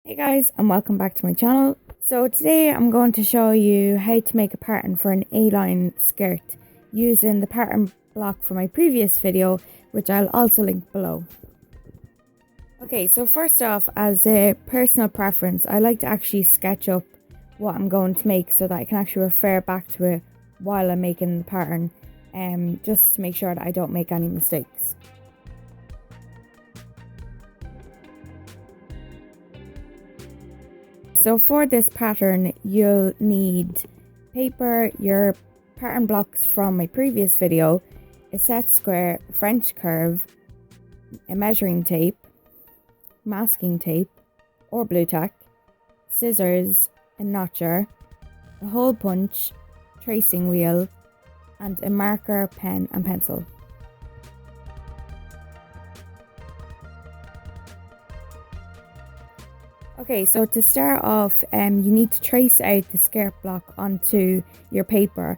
Hey guys, and welcome back to my channel. So today I'm going to show you how to make a pattern for an A-line skirt using the pattern block from my previous video, which I'll also link below. Okay, so first off, as a personal preference, I like to actually sketch up what I'm going to make so that I can actually refer back to it while I'm making the pattern, just to make sure that I don't make any mistakes. So for this pattern, you'll need paper, your pattern blocks from my previous video, a set square, French curve, a measuring tape, masking tape or blue tack, scissors, a notcher, a hole punch, tracing wheel, and a marker, pen and pencil. Okay, so to start off, you need to trace out the skirt block onto your paper.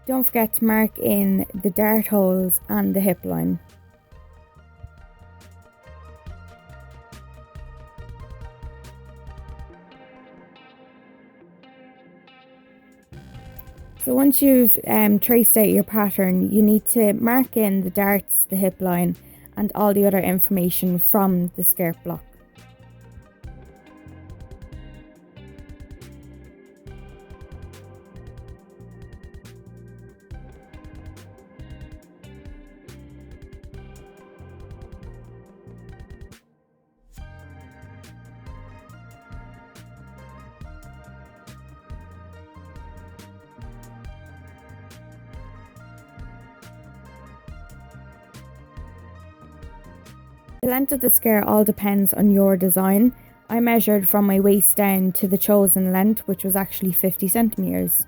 Don't forget to mark in the dart holes and the hip line. So once you've traced out your pattern, you need to mark in the darts, the hip line, and all the other information from the skirt block. The length of the skirt all depends on your design. I measured from my waist down to the chosen length, which was actually 50 centimeters.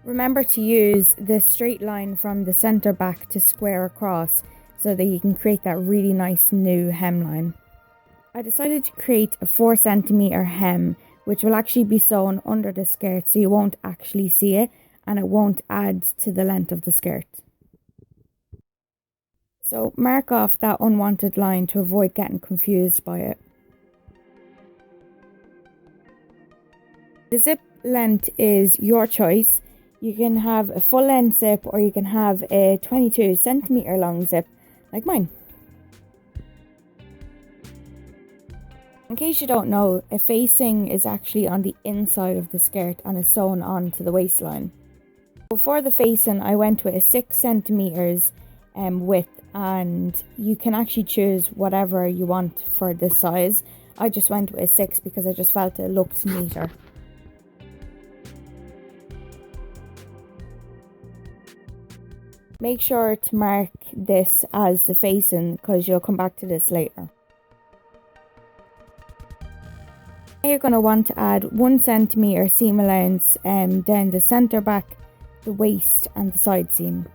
Remember to use the straight line from the center back to square across so that you can create that really nice new hemline. I decided to create a 4 centimeter hem, which will actually be sewn under the skirt so you won't actually see it and it won't add to the length of the skirt. So mark off that unwanted line to avoid getting confused by it. The zip length is your choice. You can have a full length zip or you can have a 22 centimeter long zip like mine. In case you don't know, a facing is actually on the inside of the skirt and is sewn onto the waistline. For the facing, I went with a 6 centimeters width, and you can actually choose whatever you want for this size. I just went with a 6 because I just felt it looked neater. Make sure to mark this as the facing because you'll come back to this later. Now you're going to want to add 1 centimeter seam allowance down the center back, the waist and the side seam.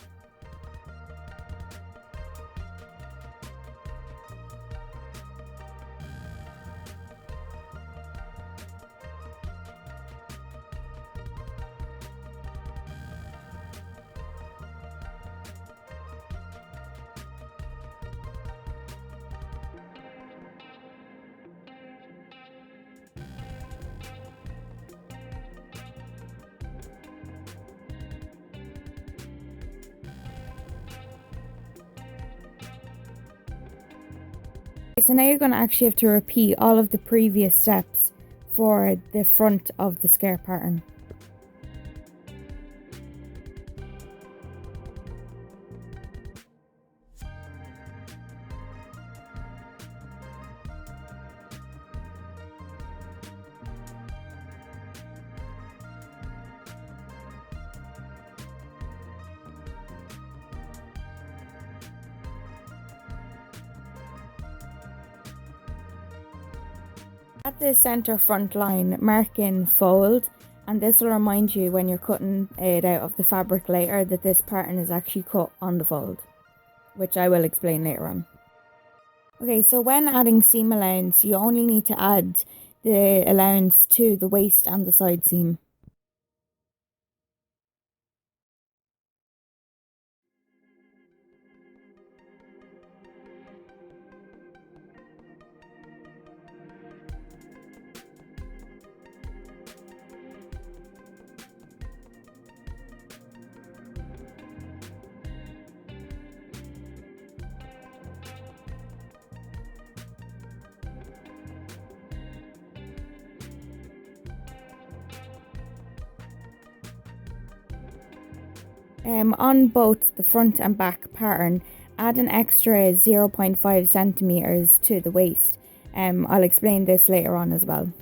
So now you're going to actually have to repeat all of the previous steps for the front of the skirt pattern. At the center front line, mark in fold, and this will remind you when you're cutting it out of the fabric later that this pattern is actually cut on the fold, which I will explain later on. Okay, so when adding seam allowance, you only need to add the allowance to the waist and the side seam. On both the front and back pattern, add an extra 0.5 centimeters to the waist. I'll explain this later on as well.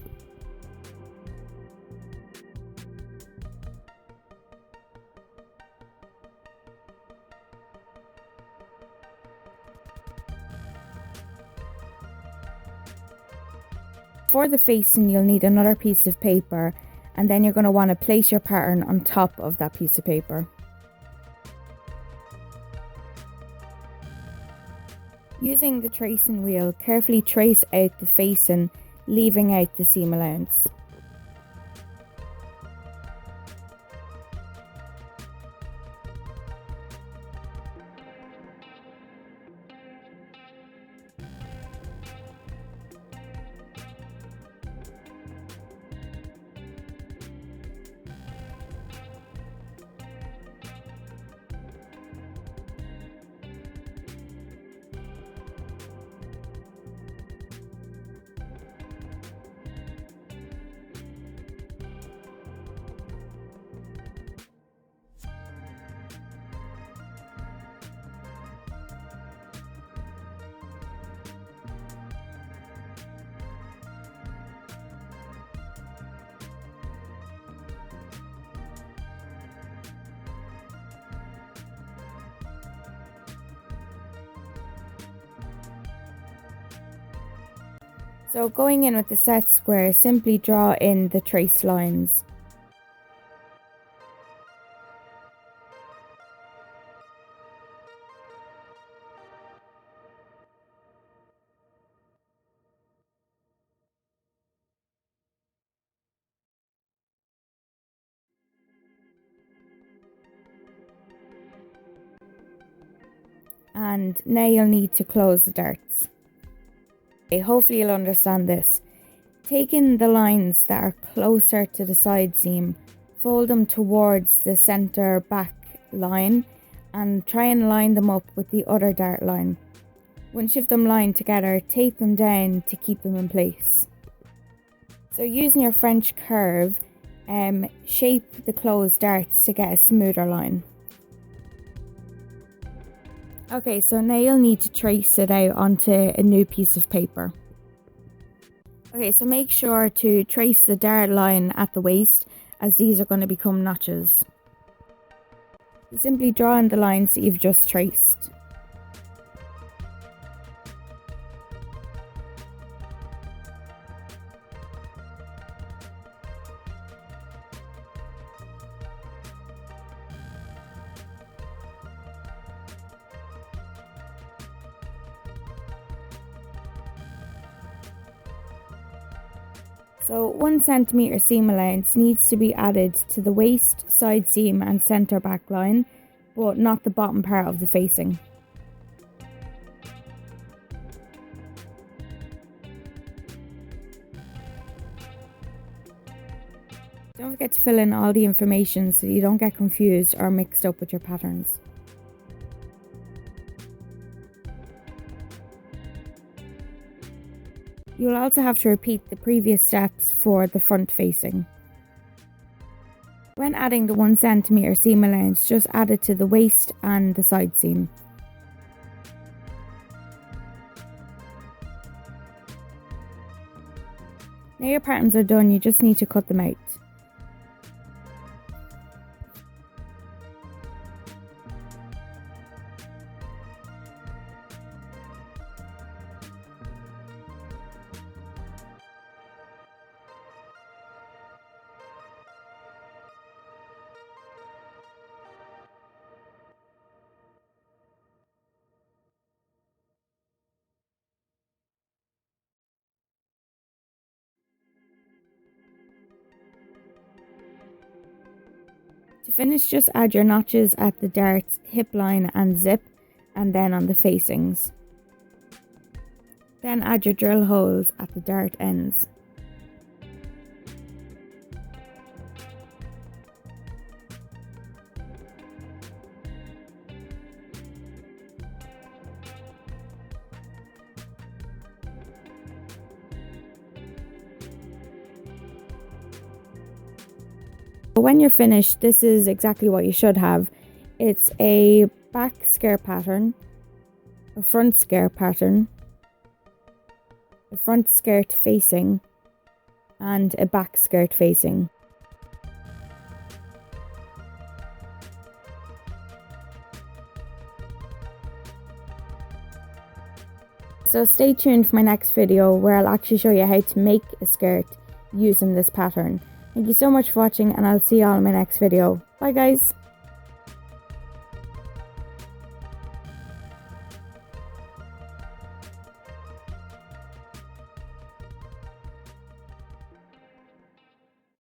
For the facing, you'll need another piece of paper, and then you're going to want to place your pattern on top of that piece of paper. Using the tracing wheel, carefully trace out the facing, leaving out the seam allowance. So going in with the set square, simply draw in the traced lines. And now you'll need to close the darts. Hopefully you'll understand this. Take in the lines that are closer to the side seam, fold them towards the centre back line and try and line them up with the other dart line. Once you've them lined together, tape them down to keep them in place. So using your French curve, shape the closed darts to get a smoother line. Okay, so now you'll need to trace it out onto a new piece of paper. Okay, so make sure to trace the dart line at the waist, as these are going to become notches. Simply draw in the lines that you've just traced. So 1 centimeter seam allowance needs to be added to the waist, side seam and centre back line, but not the bottom part of the facing. Don't forget to fill in all the information so you don't get confused or mixed up with your patterns. You'll also have to repeat the previous steps for the front facing. When adding the 1 centimeter seam allowance, just add it to the waist and the side seam. Now your patterns are done, you just need to cut them out. To finish, just add your notches at the darts, hip line and zip, and then on the facings. Then add your drill holes at the dart ends. When you're finished, this is exactly what you should have. It's a back skirt pattern, a front skirt pattern, a front skirt facing, and a back skirt facing. So stay tuned for my next video where I'll actually show you how to make a skirt using this pattern. Thank you so much for watching, and I'll see you all in my next video. Bye guys!